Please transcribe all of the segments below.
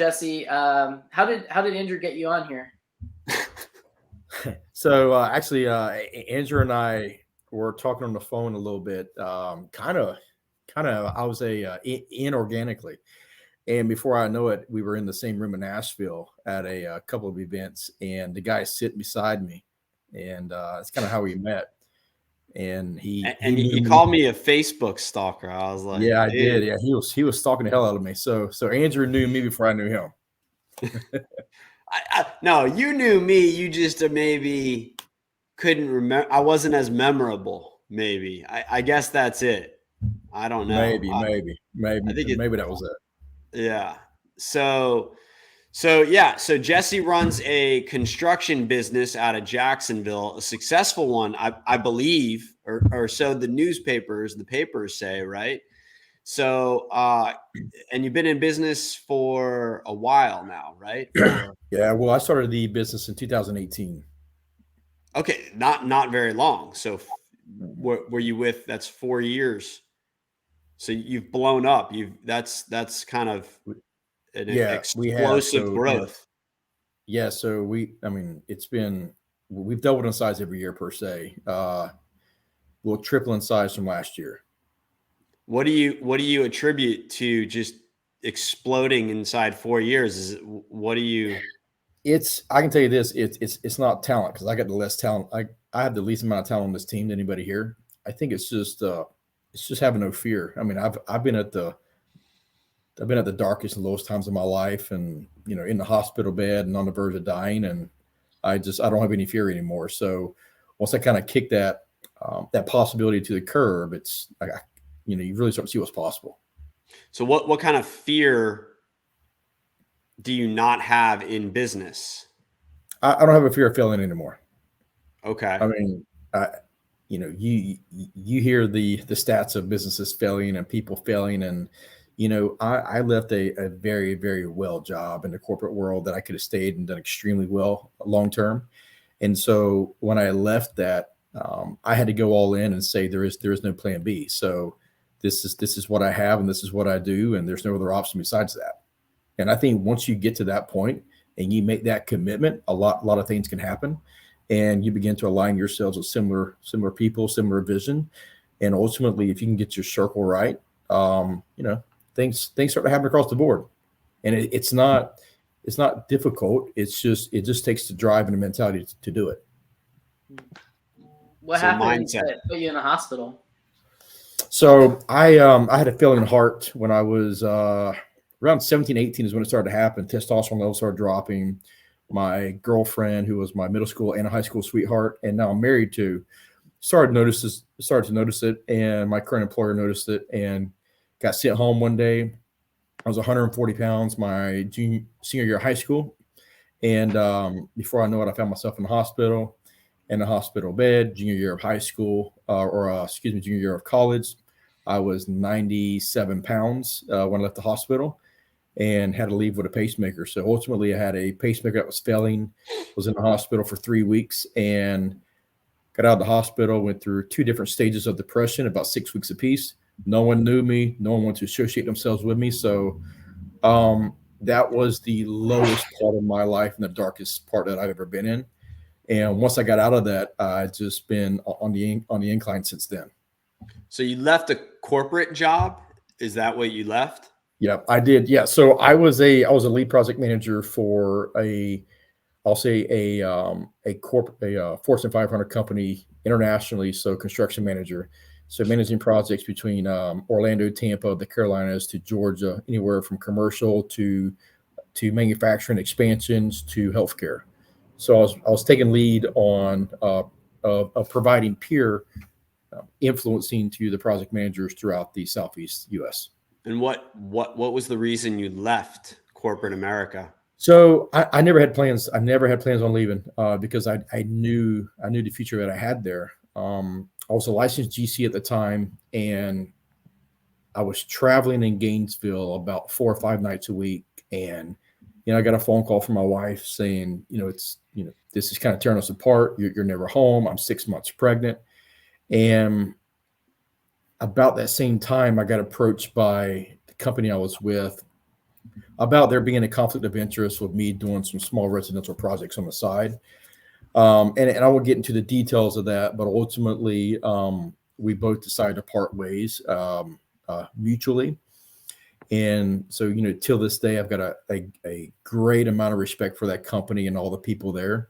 Jesse, how did Andrew get you on here? So actually, Andrew and I were talking on the phone a little bit. Kind of, I was inorganically, and before I know it, we were in the same room in Nashville at a couple of events, and the guy sitting beside me, and it's kind of how we met. And he you called me a Facebook stalker. I was like, yeah, I did. Yeah, he was stalking the hell out of me. So Andrew knew me before I knew him. No, you knew me. You just maybe couldn't remember. I wasn't as memorable. Maybe. I guess that's it. I don't know. Maybe. I think maybe that was it. Yeah. So Jesse runs a construction business out of Jacksonville, a successful one, I believe, or so the papers say, right? So, and you've been in business for a while now, right? Yeah. Well, I started the business in 2018. Okay, not very long. So, were you with? That's 4 years. So you've blown up. That's kind of an explosive growth. Yeah. So we've doubled in size every year per se. We'll triple in size from last year. What do you attribute to just exploding inside 4 years? I can tell you this, it's not talent, because I got the less talent. I have the least amount of talent on this team than anybody here. I think it's just having no fear. I mean, I've been at the darkest and lowest times of my life, and in the hospital bed and on the verge of dying, and I don't have any fear anymore. So once I kind of kick that possibility to the curb, you really start to see what's possible. So what kind of fear do you not have in business? I don't have a fear of failing anymore. Okay. I mean, you hear the stats of businesses failing and people failing, and I left a very, very well job in the corporate world that I could have stayed and done extremely well long term. And so when I left that, I had to go all in and say there is no plan B. So this is what I have, and this is what I do, and there's no other option besides that. And I think once you get to that point and you make that commitment, a lot of things can happen, and you begin to align yourselves with similar people, similar vision, and ultimately, if you can get your circle right, things start to happen across the board. And it's not difficult. It just takes the drive and the mentality to do it. What happened that put you in the hospital? So I had a failing heart when I was around 17, 18 is when it started to happen. Testosterone levels started dropping. My girlfriend, who was my middle school and a high school sweetheart, and now I'm married to, started to notice it, and my current employer noticed it and got sent home one day. I was 140 pounds my senior year of high school, and before I know it, I found myself in the hospital bed. Junior year of high school, junior year of college, I was 97 pounds when I left the hospital, and had to leave with a pacemaker. So ultimately I had a pacemaker that was failing, was in the hospital for 3 weeks, and got out of the hospital, went through 2 different stages of depression, about 6 weeks apiece. No one knew me. No one wanted to associate themselves with me. So that was the lowest part of my life and the darkest part that I've ever been in. And once I got out of that, I've just been on the incline since then. So you left a corporate job? Is that what you left? Yeah, I did. Yeah. So I was a lead project manager for a Fortune 500 company internationally. So construction manager. So managing projects between Orlando, Tampa, the Carolinas to Georgia, anywhere from commercial to manufacturing expansions to healthcare. So I was taking lead on of providing peer influencing to the project managers throughout the Southeast U.S. And what was the reason you left corporate America? So I never had plans. I never had plans on leaving because I knew the future that I had there. I was a licensed GC at the time, and I was traveling in Gainesville about 4 or 5 nights a week. And I got a phone call from my wife saying, this is kind of tearing us apart. You're never home. I'm 6 months pregnant. And about that same time, I got approached by the company I was with about there being a conflict of interest with me doing some small residential projects on the side. And I will get into the details of that, but ultimately, we both decided to part ways mutually. And so, you know, till this day, I've got a great amount of respect for that company and all the people there.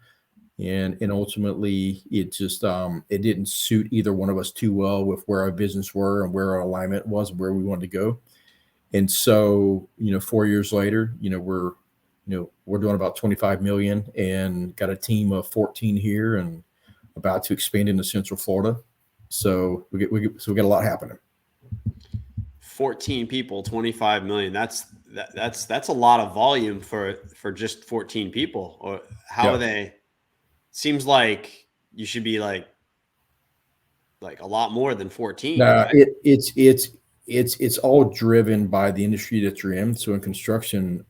And ultimately, it just it didn't suit either one of us too well with where our business were and where our alignment was, where we wanted to go. And so, you know, 4 years later, we're doing about 25 million and got a team of 14 here and about to expand into Central Florida. So we got a lot happening. 14 people, 25 million. That's a lot of volume for just 14 people. Or how are they? Seems like you should be like a lot more than 14. Nah, right? It's all driven by the industry that you're in. So in construction,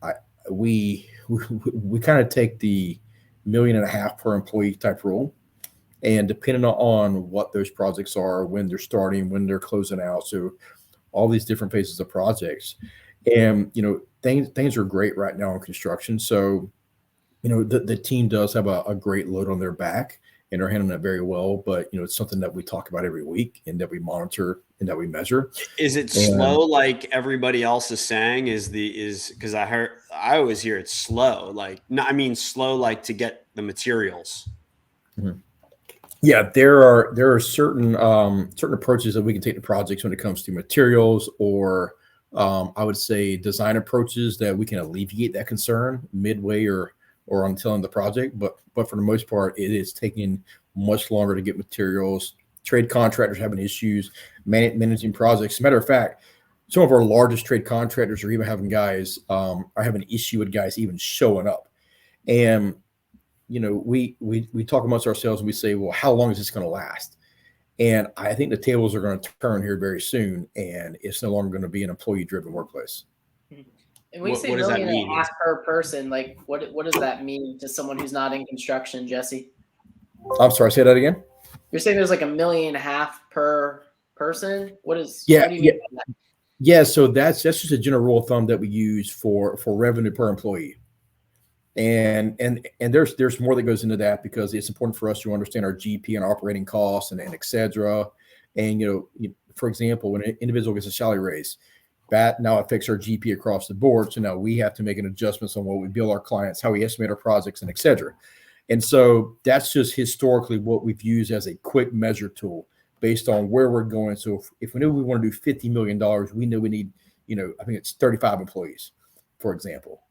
we kind of take the $1.5 million per employee type rule, and depending on what those projects are, when they're starting, when they're closing out, so all these different phases of projects, and things are great right now in construction. So the team does have a great load on their back, and they're handling it very well. But it's something that we talk about every week and that we monitor and that we measure. Is it slow like everybody else is saying? Because I always hear it's slow. Slow like to get the materials. Mm-hmm. Yeah, there are certain approaches that we can take to projects when it comes to materials, or I would say design approaches that we can alleviate that concern midway or until in the project. But for the most part, it is taking much longer to get materials. Trade contractors having issues managing projects. As a matter of fact, some of our largest trade contractors are even having having issue with guys even showing up. And we talk amongst ourselves and we say, well, how long is this going to last? And I think the tables are going to turn here very soon, and it's no longer going to be an employee-driven workplace. And when you say $1.5 million per person, like what does that mean to someone who's not in construction, Jesse? I'm sorry, say that again. You're saying there's like $1.5 million per person? What do you mean by that? Yeah, so that's just a general rule of thumb that we use for revenue per employee. And there's more that goes into that, because it's important for us to understand our GP and operating costs and et cetera. And for example, when an individual gets a salary raise, that now affects our GP across the board. So now we have to make an adjustments on what we bill our clients, how we estimate our projects, and et cetera. And so that's just historically what we've used as a quick measure tool based on where we're going. So if we know we want to do $50 million, we know we need, I think it's 35 employees, for example.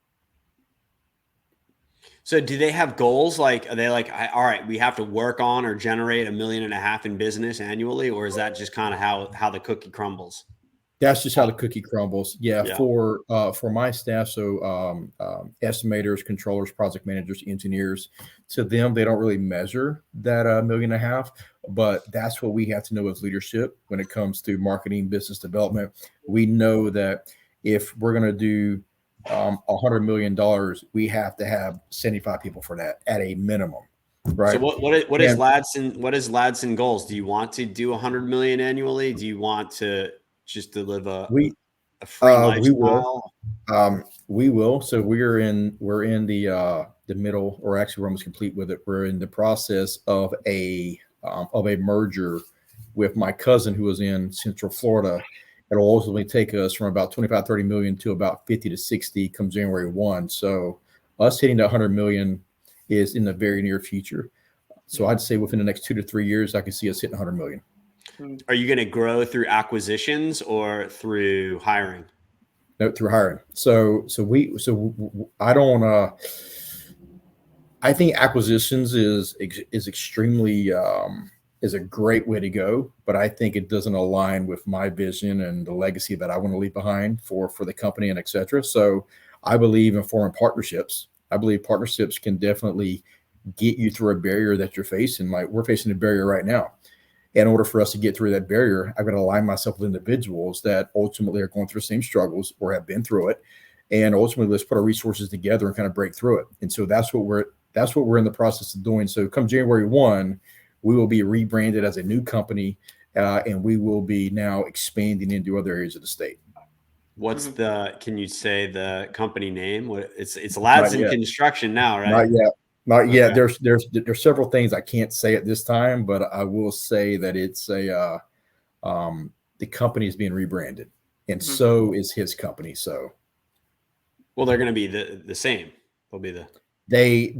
So do they have goals? Are they like, all right, we have to work on or generate $1.5 million in business annually? Or is that just kind of how the cookie crumbles? That's just how the cookie crumbles. Yeah. For my staff, so estimators, controllers, project managers, engineers, to them, they don't really measure that $1.5 million, but that's what we have to know as leadership when it comes to marketing, business development. We know that if we're going to do $100 million, we have to have 75 people for that at a minimum. Right. So what is Ladson goals? Do you want to do 100 million annually? Do you want to just to live a free lifestyle? We will. So we're in the middle, or actually we're almost complete with it. We're in the process of a merger with my cousin who is in Central Florida. It'll ultimately take us from about 25, 30 million to about 50 to 60 come January 1. So us hitting the 100 million is in the very near future. So I'd say within the next 2 to 3 years, I can see us hitting 100 million. Are you going to grow through acquisitions or through hiring? No, through hiring. So I don't. I think acquisitions is extremely is a great way to go, but I think it doesn't align with my vision and the legacy that I want to leave behind for the company and et cetera. So I believe in forming partnerships. I believe partnerships can definitely get you through a barrier that you're facing. Like we're facing a barrier right now. In order for us to get through that barrier, I've got to align myself with individuals that ultimately are going through the same struggles or have been through it. And ultimately, let's put our resources together and kind of break through it. And so that's what we're in the process of doing. So come January 1, we will be rebranded as a new company, and we will be now expanding into other areas of the state. What's can you say the company name? What it's Ladson Construction now, right? Not yet. Not yet. Okay. There's several things I can't say at this time, but I will say that it's the company is being rebranded, and so is his company. So, well, they're going to be the same. They'll be they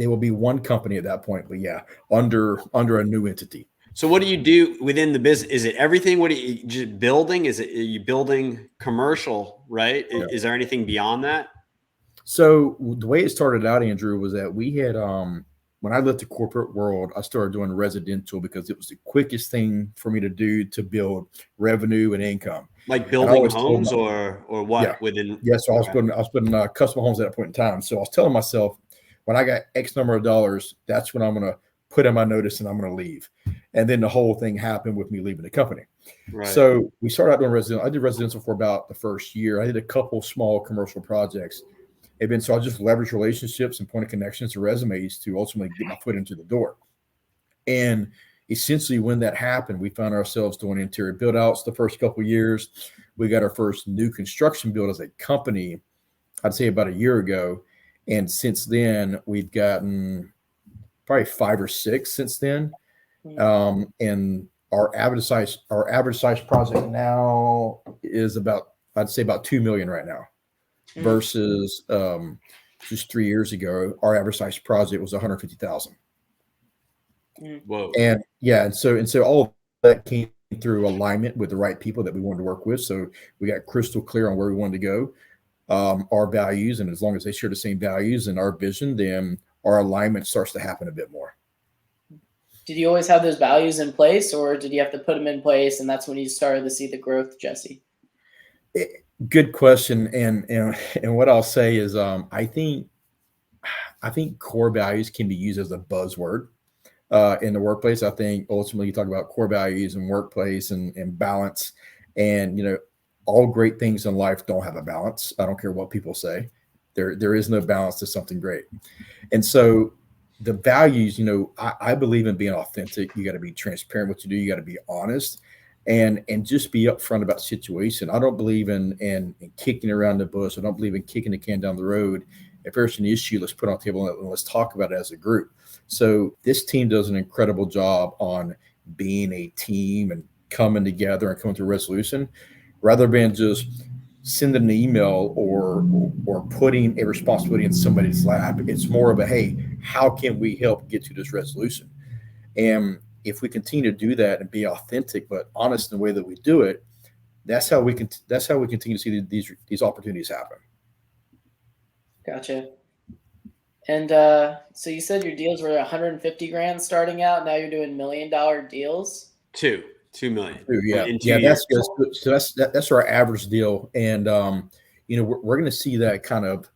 will be one company at that point, but yeah, under a new entity. So what do you do within the business? Is it everything? What are you just building? Are you building commercial, right? Yeah. Is there anything beyond that? So the way it started out, Andrew, was that we had, when I left the corporate world, I started doing residential because it was the quickest thing for me to do to build revenue and income. Like building homes or what? Yeah. Within? Yeah. So I was building custom homes at that point in time. So I was telling myself, when I got X number of dollars, that's when I'm going to put in my notice and I'm going to leave. And then the whole thing happened with me leaving the company. Right. So we started out doing residential. I did residential for about the first year. I did a couple small commercial projects. And then so I just leveraged relationships and point of connections to resumes to ultimately get my foot into the door. And essentially when that happened, we found ourselves doing interior build outs the first couple of years. We got our first new construction build as a company, I'd say about a year ago. And since then we've gotten probably 5 or 6 since then. And our average size project now is about, I'd say about 2 million right now versus just 3 years ago, our average size project was 150,000. Whoa. And yeah. And so all of that came through alignment with the right people that we wanted to work with. So we got crystal clear on where we wanted to go, our values. And as long as they share the same values and our vision, then our alignment starts to happen a bit more. Did you always have those values in place, or did you have to put them in place and that's when you started to see the growth, Jesse? Good question. And what I'll say is I think core values can be used as a buzzword in the workplace. I think ultimately you talk about core values and workplace and balance, and all great things in life don't have a balance. I don't care what people say. There is no balance to something great. And so the values, I believe in being authentic. You got to be transparent what you do. You got to be honest and just be upfront about the situation. I don't believe in kicking around the bush. I don't believe in kicking the can down the road. If there's an issue, let's put it on the table and let's talk about it as a group. So this team does an incredible job on being a team and coming together and coming to a resolution rather than just sending an email or putting a responsibility in somebody's lap. It's more of a, hey, how can we help get to this resolution? And if we continue to do that and be authentic but honest in the way that we do it, that's how we continue to see these opportunities happen. Gotcha. And so you said your deals were 150 grand starting out. Now you're doing $1 million deals. 2 million. Yeah. That's our average deal. And, we're going to see that kind of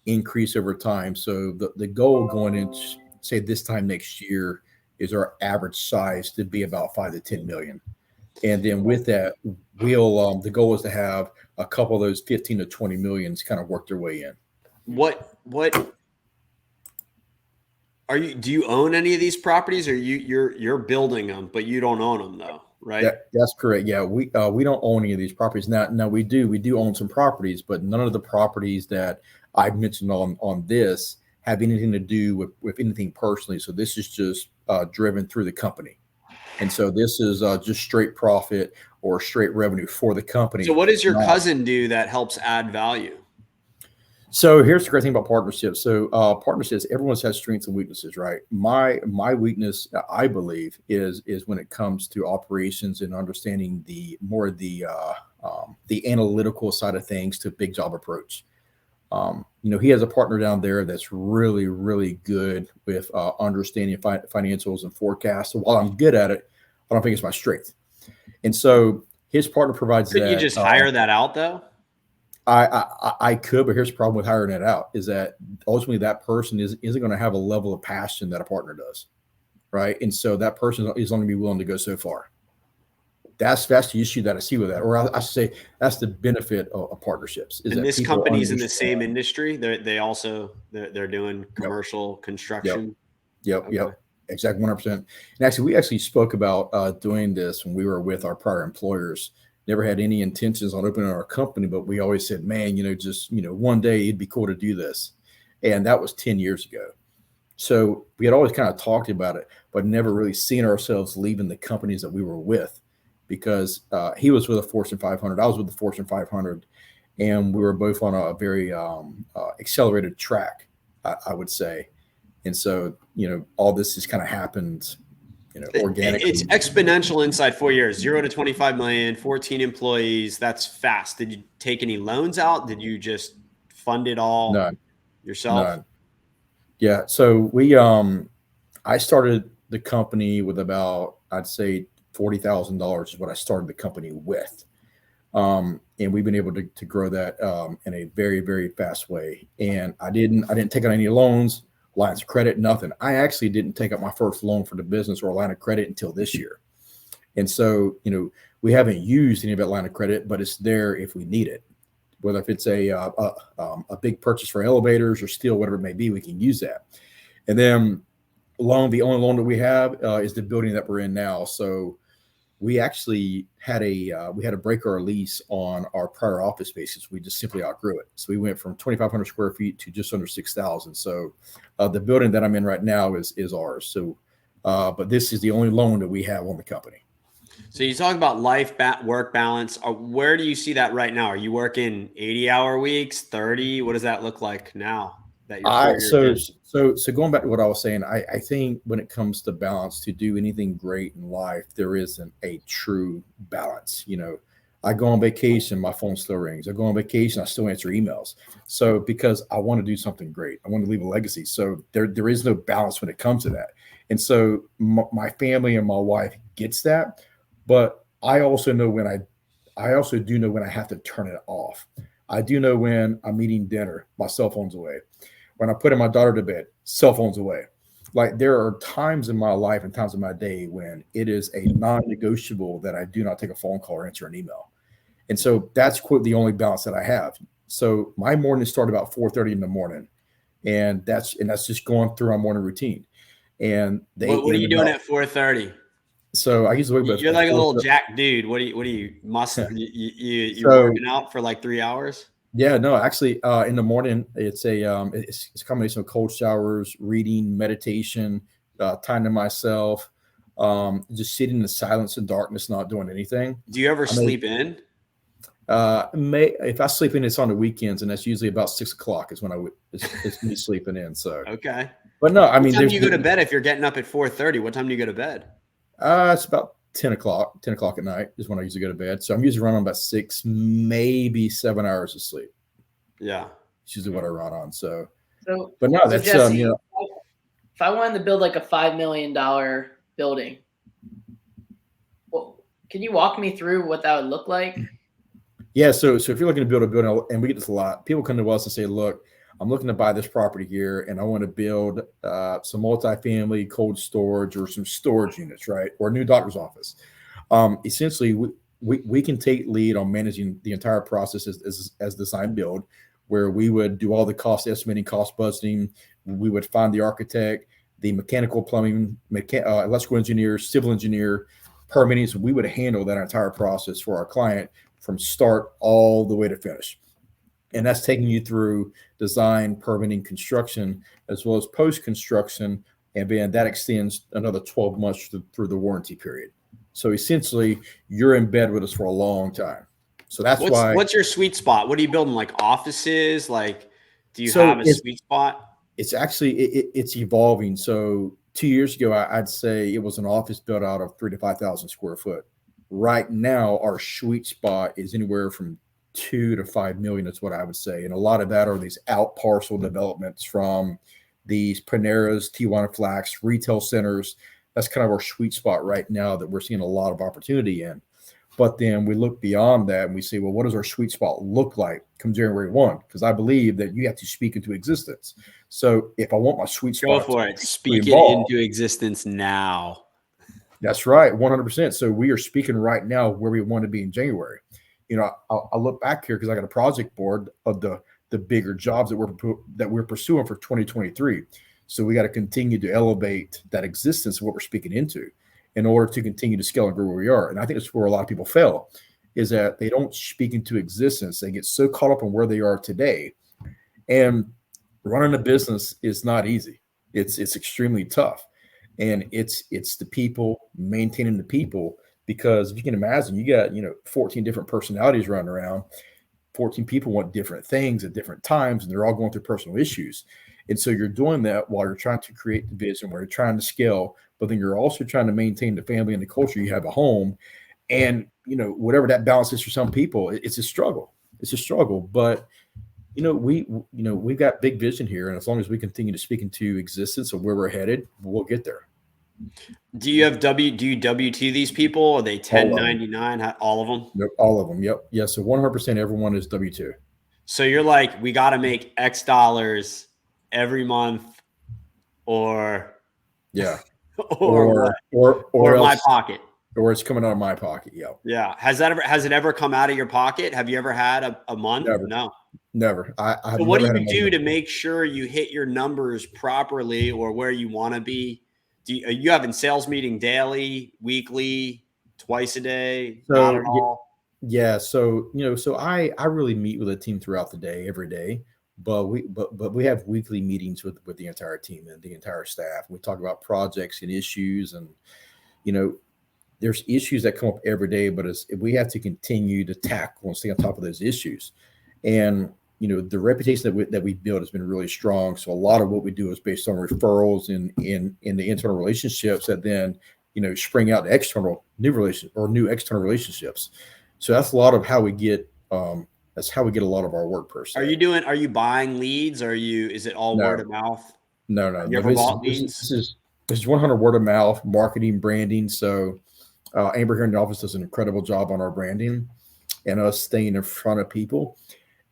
increase over time. So the goal going into say this time next year is our average size to be about 5 to 10 million. And then with that, the goal is to have a couple of those 15 to 20 millions kind of work their way in. What do you own any of these properties, or you're building them, but you don't own them though, right? That's correct. Yeah. We don't own any of these properties. Now we do own some properties, but none of the properties that I've mentioned on this have anything to do with anything personally. So this is just driven through the company. And so this is just straight profit or straight revenue for the company. So what does your cousin do that helps add value? So here's the great thing about partnerships. So partnerships, everyone has strengths and weaknesses, right? My weakness, I believe, is when it comes to operations and understanding the analytical side of things to big job approach. He has a partner down there that's really, really good with understanding financials and forecasts. So while I'm good at it, I don't think it's my strength. And so his partner provides that. Could you just hire that out though? I could, but here's the problem with hiring it out is that ultimately that person isn't going to have a level of passion that a partner does, right? And so that person is only going to be willing to go so far. That's the issue that I see with that, or I should say that's the benefit of partnerstions. And this company's in the same industry. They're doing commercial construction. Yep. Exactly, 100%. And actually, we spoke about doing this when we were with our prior employers. never had any intentions on opening our company, but we always said, man, just, one day it'd be cool to do this. And that was 10 years ago. So we had always kind of talked about it, but never really seen ourselves leaving the companies that we were with, because he was with a Fortune 500. I was with the Fortune 500, and we were both on a very accelerated track, I would say. And so, all this has kind of happened, organically. It's exponential inside 4 years, 0 to 25 million, 14 employees. That's fast. Did you take any loans out? Did you just fund it all yourself? None. Yeah. So I started the company with about, I'd say $40,000 is what I started the company with. And we've been able to grow that in a very, very fast way. And I didn't take out any loans, lines of credit, nothing. I actually didn't take out my first loan for the business or a line of credit until this year. And so, we haven't used any of that line of credit, but it's there if we need it. Whether if it's a big purchase for elevators or steel, whatever it may be, we can use that. And then the only loan that we have is the building that we're in now. So we actually had to break our lease on our prior office spaces. We just simply outgrew it. So we went from 2,500 square feet to just under 6,000. So the building that I'm in right now is ours. So, but this is the only loan that we have on the company. So you talk about work balance. Where do you see that right now? Are you working 80-hour weeks, 30? What does that look like now that you're So going back to what I was saying, I think when it comes to balance, to do anything great in life, there isn't a true balance. I go on vacation, my phone still rings. I go on vacation, I still answer emails. So because I want to do something great, I want to leave a legacy. So there is no balance when it comes to that. And so my family and my wife gets that. But I also do know when I have to turn it off. I do know when I'm eating dinner, my cell phone's away. When I put my daughter to bed, cell phone's away. Like, there are times in my life and times in my day when it is a non-negotiable that I do not take a phone call or answer an email. And so that's the only balance that I have. So my mornings start about 4:30 in the morning, and that's just going through our morning routine. And what are you doing at 4:30? So I usually wake up. You're like a little jack dude. What do you you're working out for like 3 hours? Yeah, no, actually, in the morning, it's a combination of cold showers, reading, meditation, time to myself, just sitting in the silence and darkness, not doing anything. Do you ever sleep in? If I sleep in, it's on the weekends, and that's usually about 6 o'clock is when it's me sleeping in. So okay, but no, I mean, what time do you go to bed if you're getting up at 4:30? What time do you go to bed? It's about 10 o'clock at night is when I usually go to bed. So I'm usually running on about 6, maybe 7 hours of sleep. Yeah. It's usually what I run on. So but no, that's, Jessie, if I wanted to build like a $5 million building, well, can you walk me through what that would look like? Yeah. So if you're looking to build a building, and we get this a lot, people come to us and say, look, I'm looking to buy this property here, and I want to build some multifamily cold storage or some storage units, right? Or a new doctor's office. Essentially, we can take lead on managing the entire process as design build, where we would do all the cost estimating, cost budgeting. We would find the architect, the mechanical, plumbing, electrical engineer, civil engineer, permitting. So we would handle that entire process for our client from start all the way to finish. And that's taking you through design, permitting, construction, as well as post-construction. And then that extends another 12 months through the warranty period. So essentially, you're in bed with us for a long time. So that's why. What's your sweet spot? What are you building? Like offices? Like, do you have a sweet spot? It's actually, it's evolving. So 2 years ago, I'd say it was an office built out of 3,000 to 5,000 square foot. Right now, our sweet spot is anywhere from 2 to 5 million. That's what I would say. And a lot of that are these out parcel developments from these Paneras, Tijuana Flax, retail centers. That's kind of our sweet spot right now that we're seeing a lot of opportunity in. But then we look beyond that and we say, well, what does our sweet spot look like come January 1? Because I believe that you have to speak into existence. So if I want my sweet spot, go for it. Speak it into existence now. That's right, 100%. So we are speaking right now where we want to be in January. I'll look back here because I got a project board of the bigger jobs that we're pursuing for 2023. So we got to continue to elevate that existence of what we're speaking into in order to continue to scale and grow where we are. And I think that's where a lot of people fail is that they don't speak into existence. They get so caught up in where they are today. And running a business is not easy. It's extremely tough. And it's the people, maintaining the people, because if you can imagine, you got 14 different personalities running around. 14 people want different things at different times, and they're all going through personal issues. And so you're doing that while you're trying to create the vision, where you're trying to scale, but then you're also trying to maintain the family and the culture you have at home. And whatever that balance is for some people, it's a struggle. It's a struggle, but we've got big vision here, and as long as we continue to speak into existence of where we're headed, we'll get there. Do you W-2 these people? Are they 1099? All of them? Yep, all of them. Yep. Yeah. So 100% everyone is W-2. So you're like, we got to make X dollars every month, or yeah, or else, my pocket, or it's coming out of my pocket. Yep. Yeah. Has it ever come out of your pocket? Have you ever had a month? Never. No. Never. So what do you do to make sure you hit your numbers properly, or where you want to be? Are you having sales meeting daily, weekly, twice a day? Not at all? Yeah. So, I really meet with a team throughout the day, every day, but we have weekly meetings with the entire team and the entire staff. We talk about projects and issues, and, there's issues that come up every day, but we have to continue to tackle and stay on top of those issues. And, the reputation that we build has been really strong. So a lot of what we do is based on referrals in the internal relationships that then, spring out to new external relationships. So that's a lot of how we get, that's how we get a lot of our work per se. Are you buying leads? Is it all word of mouth? No. You ever bought leads? This is 100 word of mouth, marketing, branding. So Amber here in the office does an incredible job on our branding and us staying in front of people.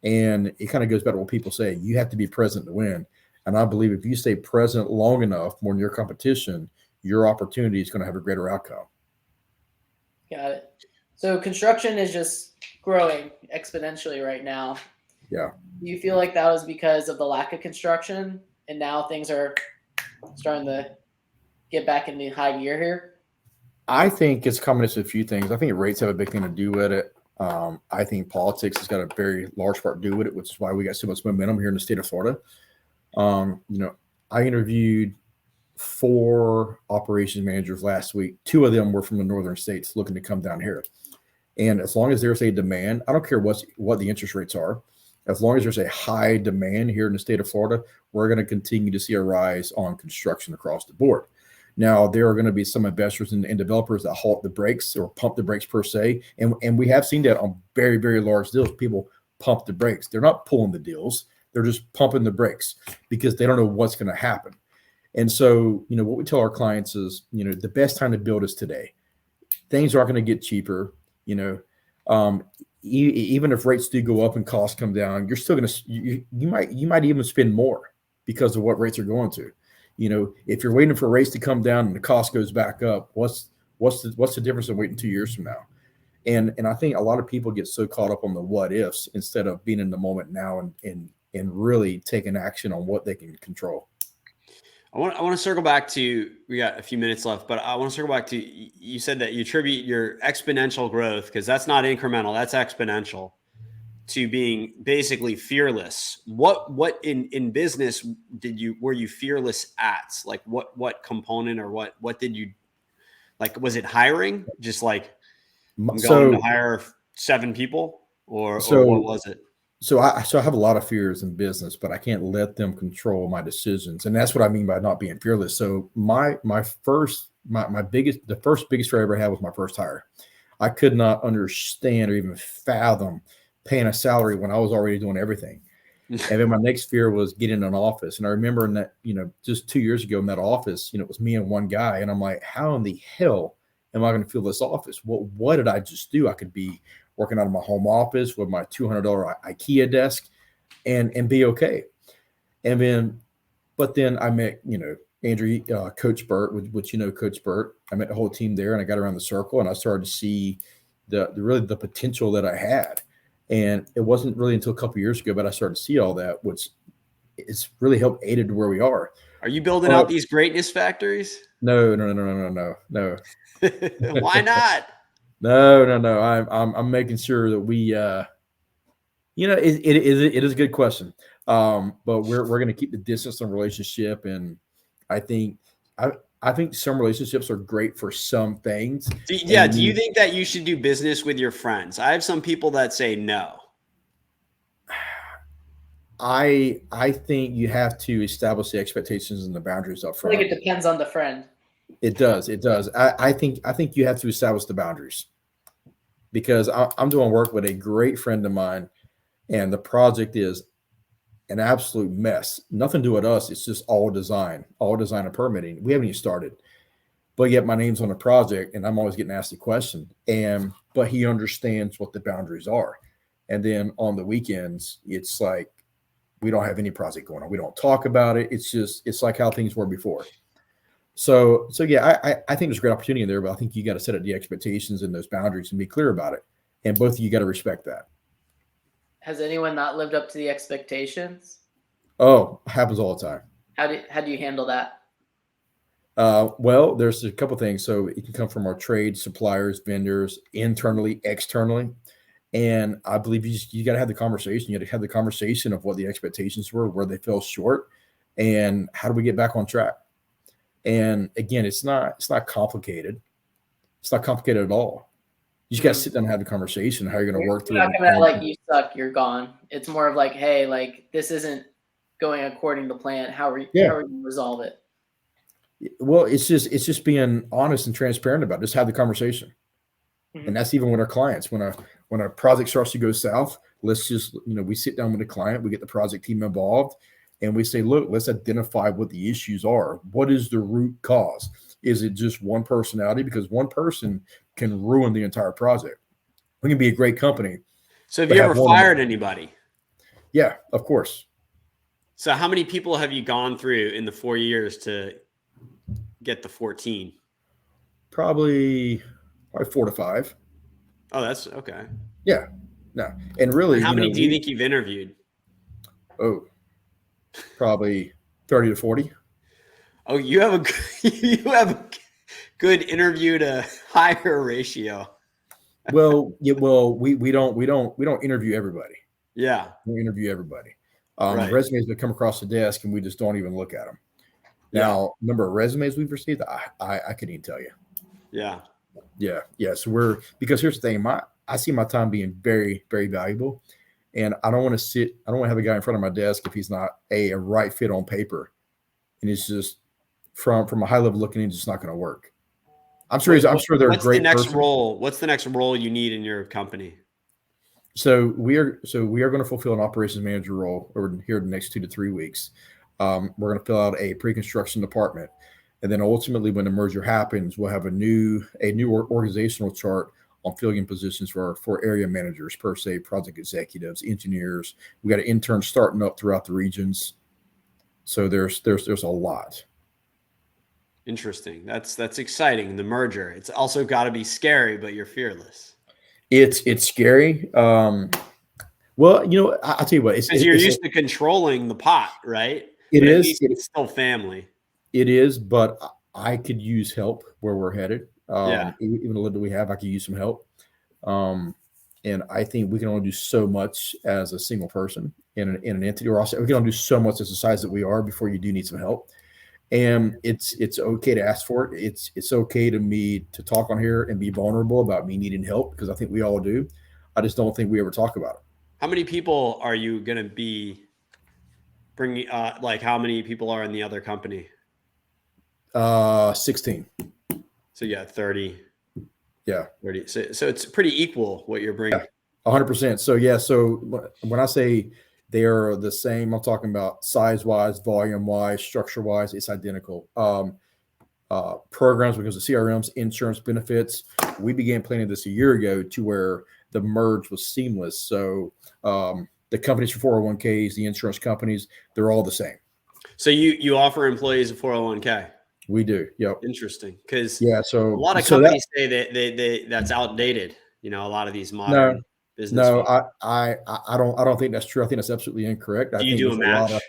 And it kind of goes back to what people say, you have to be present to win. And I believe if you stay present long enough more than your competition, your opportunity is going to have a greater outcome. Got it. So construction is just growing exponentially right now. Yeah. Do you feel like that was because of the lack of construction, and now things are starting to get back in the high gear here? I think it's a combination of a few things. I think rates have a big thing to do with it. I think politics has got a very large part to do with it, which is why we got so much momentum here in the state of Florida. I interviewed 4 operations managers last week. 2 of them were from the northern states looking to come down here. And as long as there's a demand, I don't care what the interest rates are. As long as there's a high demand here in the state of Florida, we're going to continue to see a rise on construction across the board. Now, there are going to be some investors and developers that halt the brakes or pump the brakes per se. And we have seen that on very, very large deals. People pump the brakes. They're not pulling the deals. They're just pumping the brakes because they don't know what's going to happen. And so, what we tell our clients is, the best time to build is today. Things aren't going to get cheaper. Even if rates do go up and costs come down, you're still going to, you might even spend more because of what rates are going to. If you're waiting for rates to come down and the cost goes back up, what's the difference in waiting 2 years from now? And I think a lot of people get so caught up on the what ifs instead of being in the moment now and really taking action on what they can control. I want to circle back to, we got a few minutes left, but I want to circle back to, you said that you attribute your exponential growth, because that's not incremental, that's exponential, to being basically fearless. What in business were you fearless at? Like what component, or what did you, like, was it hiring? Just like, I'm going to hire 7 people, or what was it? So I have a lot of fears in business, but I can't let them control my decisions. And that's what I mean by not being fearless. So the first biggest fear I ever had was my first hire. I could not understand or even fathom paying a salary when I was already doing everything. And then my next fear was getting in an office. And I remember in that, just 2 years ago in that office, it was me and one guy. And I'm like, how in the hell am I going to fill this office? What did I just do? I could be working out of my home office with my $200 IKEA desk and be okay. But then I met, Andrew, Coach Burt, which Coach Burt. I met the whole team there, and I got around the circle, and I started to see the potential that I had. And it wasn't really until a couple of years ago, but I started to see all that, which it's really helped aided to where we are. Are you building out these greatness factories? No. Why not? No. I'm making sure that we, it is a good question. But we're going to keep the distance in relationship. And I think, I think some relationships are great for some things. Do you think that you should do business with your friends? I have some people that say no. I think you have to establish the expectations and the boundaries up I front. think it depends on the friend. It does. I think you have to establish the boundaries, because I'm doing work with a great friend of mine, and the project is an absolute mess. Nothing to do with us. It's just all design and permitting. We haven't even started, but yet my name's on the project, and I'm always getting asked the question. But he understands what the boundaries are, and then on the weekends, it's like we don't have any project going on. We don't talk about it. It's like how things were before. So yeah, I think there's a great opportunity in there, but I think you got to set up the expectations and those boundaries and be clear about it. And both of you got to respect that. Has anyone not lived up to the expectations? Oh, happens all the time. How do you handle that? Well, there's a couple things. So it can come from our trade suppliers, vendors, internally, externally. And I believe you got to have the conversation. You got to have the conversation of what the expectations were, where they fell short, and how do we get back on track. And again, it's not complicated. It's not complicated at all. You just got to sit down and have a conversation. How you're going to work through it. You're not talking about like you suck, you're gone. It's more of like, hey, like this isn't going according to plan. How are you going to resolve it? Well, it's just being honest and transparent about it. Just have the conversation. Mm-hmm. And that's even with our clients. When a project starts to go south, let's just, we sit down with the client, we get the project team involved, and we say, look, let's identify what the issues are. What is the root cause? Is it just one personality? Because one person can ruin the entire project. We can be a great company. So have you ever fired anybody? Yeah, of course. So how many people have you gone through in the 4 years to get the 14? Probably 4 to 5. Oh, that's okay. Yeah. No. And really, how many do you think you've interviewed? Oh, probably 30 to 40. Oh, you have a good interview to hire ratio. Well, yeah, we don't interview everybody. Yeah. We interview everybody. Right. Resumes that come across the desk and we just don't even look at them. Now, number of resumes we've received, I couldn't even tell you. Yeah. Yeah. So because here's the thing, I see my time being very, very valuable. And I don't want to have a guy in front of my desk if he's not a right fit on paper. And it's just from a high level looking in, it's just not going to work. I'm sure they're a great person. What's the next role you need in your company? So we are going to fulfill an operations manager role over here in the next 2 to 3 weeks. We're going to fill out a pre-construction department. And then ultimately when the merger happens, we'll have a new organizational chart on filling positions for area managers, per se, project executives, engineers. We got an intern starting up throughout the regions. So there's a lot. Interesting. That's exciting. The merger. It's also got to be scary, but you're fearless. It's scary. Well, I'll tell you what. You're used to controlling the pot, right? It's still family. It is, but I could use help where we're headed. Even the little we have, I could use some help. And I think we can only do so much as a single person in an entity, or also we can only do so much as the size that we are before you do need some help. And it's okay to ask for it. It's okay to me to talk on here and be vulnerable about me needing help, because I think we all do. I just don't think we ever talk about it. How many people are you going to be bringing? How many people are in the other company? 16. So yeah, 30. Yeah. 30. So it's pretty equal what you're bringing. Yeah, 100%. So yeah. So when I say they are the same, I'm talking about size-wise, volume-wise, structure-wise, it's identical. Programs, because of CRMs, insurance benefits, we began planning this a year ago to where the merge was seamless. So the companies for 401ks, the insurance companies, they're all the same. So you offer employees a 401k? We do. Yep. Interesting. Because so a lot of companies say that that's outdated. A lot of these modern business. No, I don't think that's true. I think that's absolutely incorrect. Do you do a match?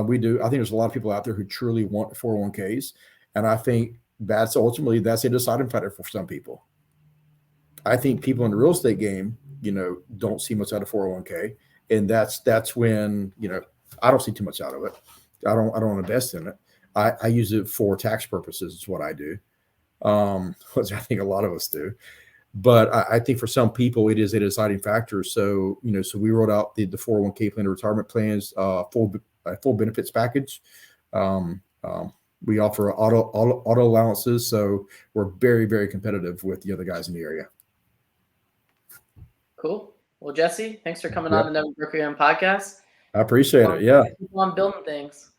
We do. I think there's a lot of people out there who truly want 401ks. And I think that's ultimately a deciding factor for some people. I think people in the real estate game, don't see much out of 401k, and that's when I don't see too much out of it. I don't invest in it. I use it for tax purposes. Is what I do, which I think a lot of us do. But I think for some people it is a deciding factor. So so we wrote out the 401k plan, the retirement plans, full benefits package. We offer auto allowances, so we're very, very competitive with the other guys in the area. Cool. Well, Jesse, thanks for coming on the Never Broke Again podcast. I appreciate it. Yeah. Keep on building things.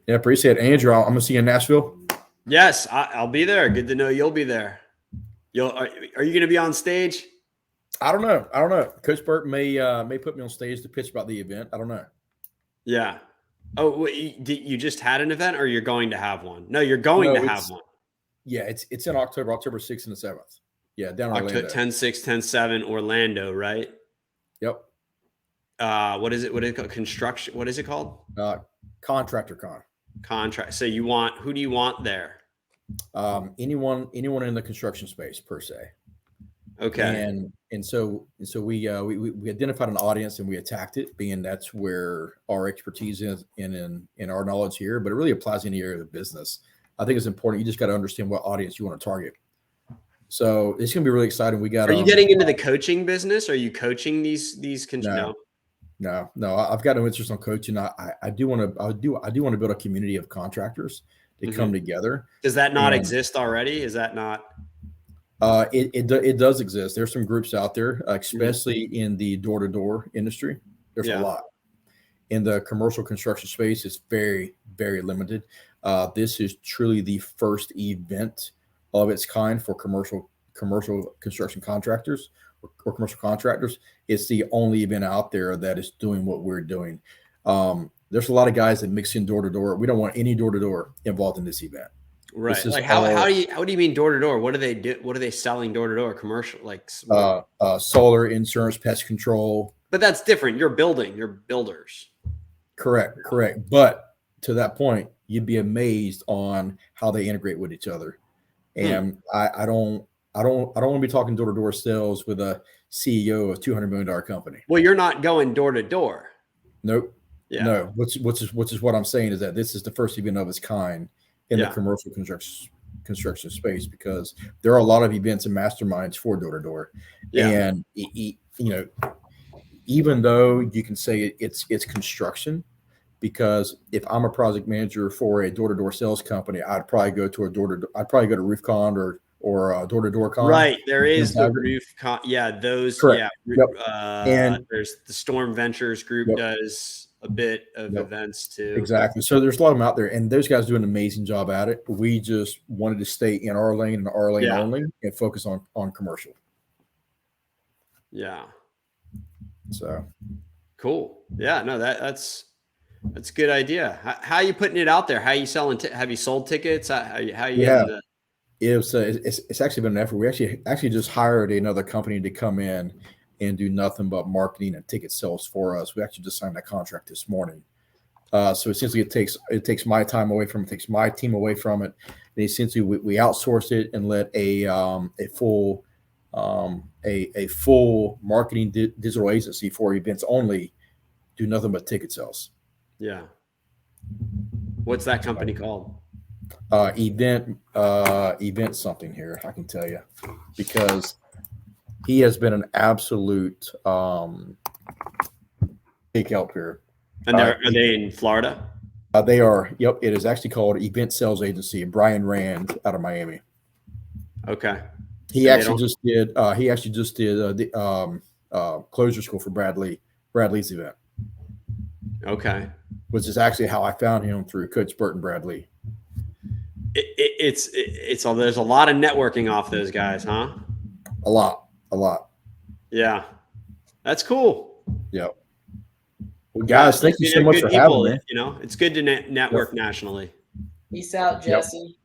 Yeah, appreciate it. Andrew, I'm gonna see you in Nashville. Yes, I'll be there. Good to know you'll be there. Are you going to be on stage? I don't know. Coach Burt may put me on stage to pitch about the event. I don't know. Yeah. Oh, wait, you just had an event, or you're going to have one? No, you're going to have one. Yeah, it's in October 6th and the 7th. Yeah, down in Orlando. 10/6, 10/7, Orlando, right? Yep. What is it? What is it called? Construction. What is it called? ContractorCon. So who do you want there? Anyone in the construction space per se. Okay. And so we identified an audience and we attacked it, being that's where our expertise is in our knowledge here, but it really applies in any area of the business. I think it's important. You just got to understand what audience you want to target. So it's going to be really exciting. We got. Are you getting into the coaching business? Are you coaching these? No. I've got no interest on coaching. I do want to build a community of contractors to come together. Does that not exist already? Is that not? It does exist. There's some groups out there, especially in the door-to-door industry. There's a lot. In the commercial construction space, it's very, very limited. This is truly the first event of its kind for commercial construction contractors or commercial contractors. It's the only event out there that is doing what we're doing. There's a lot of guys that mix in door-to-door. We don't want any door-to-door involved in this event. Right. Like how do you mean door to door? What do they do? What are they selling door to door? Commercial, like solar, insurance, pest control. But that's different. You're builders. Correct. But to that point, you'd be amazed on how they integrate with each other. And I don't want to be talking door to door sales with a CEO of a $200 million company. Well, you're not going door to door. Nope. Yeah. No. Which is what I'm saying is that this is the first event of its kind in the commercial construction space, because there are a lot of events and masterminds for door-to-door. And even though you can say it's construction, because if I'm a project manager for a door-to-door sales company, I'd probably go to RoofCon or a door-to-door con. Right. There is the RoofCon. Yeah, those. Correct. Yeah. And there's the Storm Ventures group does a bit of events too. Exactly. So there's a lot of them out there, and those guys do an amazing job at it. We just wanted to stay in our lane and our lane only, and focus on commercial. Yeah. So cool. Yeah. No, that's a good idea. How are you putting it out there? How are you selling? Have you sold tickets? How are you getting the? It's actually been an effort. We actually just hired another company to come in and do nothing but marketing and ticket sales for us. We actually just signed that contract this morning. So essentially it takes my time away from it, takes my team away from it. And essentially we outsource it and let a full marketing digital agency for events only do nothing but ticket sales. Yeah. What's that company called? Event something here. I can tell you, because he has been an absolute big help here. And are they in Florida? They are. Yep. It is actually called Event Sales Agency. Brian Rand out of Miami. Okay. He actually just did the closure school for Bradley's event. Okay. Which is actually how I found him, through Coach Burt and Bradley. It's there's a lot of networking off those guys, huh? A lot. Yeah. That's cool. Yep. Well, guys, thank you so much for having me. It's good to network nationally. Peace out, Jesse. Yep.